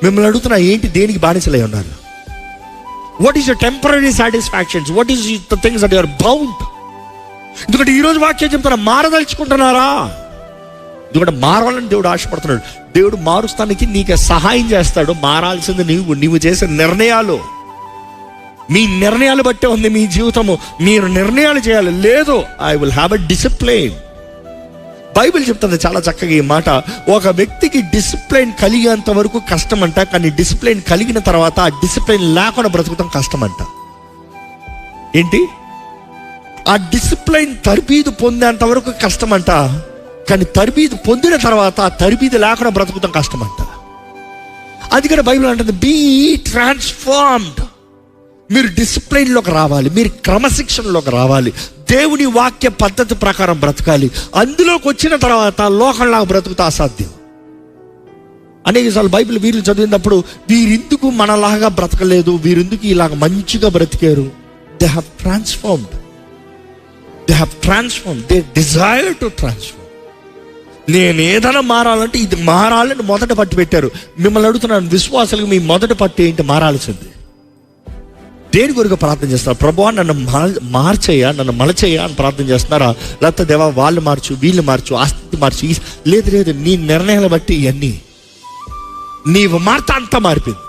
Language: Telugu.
మిమ్మల్ని అడుగుతున్నా, ఏంటి దేనికి బానిసలై ఉన్నారు? What is your temporary satisfactions? What is the things that you are bound? ఎందుకంటే ఈరోజు వాక్యం చెప్తున్నా, మారదలుచుకుంటున్నారా? ఎందుకంటే మారాలని దేవుడు ఆశపడుతున్నాడు. దేవుడు మారుస్తానికి నీకు సహాయం చేస్తాడు. మారాల్సింది నీవు చేసే నిర్ణయాలు. మీ నిర్ణయాలు బట్టే ఉంది మీ జీవితము. మీరు నిర్ణయాలు చేయాలి. లేదు, I will have a discipline. Bible చెప్తుంది చాలా చక్కగా ఈ మాట. ఒక వ్యక్తికి డిసిప్లైన్ కలిగేంత వరకు కష్టమంట, కానీ డిసిప్లైన్ కలిగిన తర్వాత ఆ డిసిప్లైన్ లేకుండా బ్రతుకుతాం కష్టమంట. ఏంటి? ఆ డిసిప్లైన్ తరబీదు పొందేంత వరకు కష్టమంట, కానీ తరబీదు పొందిన తర్వాత ఆ తరబీదు లేకుండా బ్రతుకుతాం కష్టమంట. అందుకని బైబిల్ అంటుంది, బీ ట్రాన్స్ఫార్మ్డ్. మీరు డిసిప్లైన్లోకి రావాలి, మీరు క్రమశిక్షణలోకి రావాలి, దేవుని వాక్య పద్ధతి ప్రకారం బ్రతకాలి. అందులోకి వచ్చిన తర్వాత లోకంలాగా బ్రతుకుతా అసాధ్యం. అనేకసార్లు బైబిల్ వీళ్ళు చదివినప్పుడు, వీరెందుకు మనలాగా బ్రతకలేదు, వీరెందుకు ఇలాగ మంచిగా బ్రతికారు? They have transformed. They desire to transform. నేను ఏదైనా మారాలంటే ఇది మారాలని మొదట పట్టు పెట్టారు. మిమ్మల్ని అడుగుతున్నాను, విశ్వాసాలకు మీ మొదటి పట్టు ఏంటి? మారాల్సింది. దేని కొరకు ప్రార్థన చేస్తున్నారు? ప్రభువా నన్ను మార్చేయ, నన్ను మలచేయ అని ప్రార్థన చేస్తున్నారా? లేకపోతే దేవా వాళ్ళు మార్చు, వీళ్ళు మార్చు, ఆస్తి మార్చు. లేదు, నీ నిర్ణయాలు బట్టి ఇవన్నీ నీవు మార్త అంతా మారిపోయింది.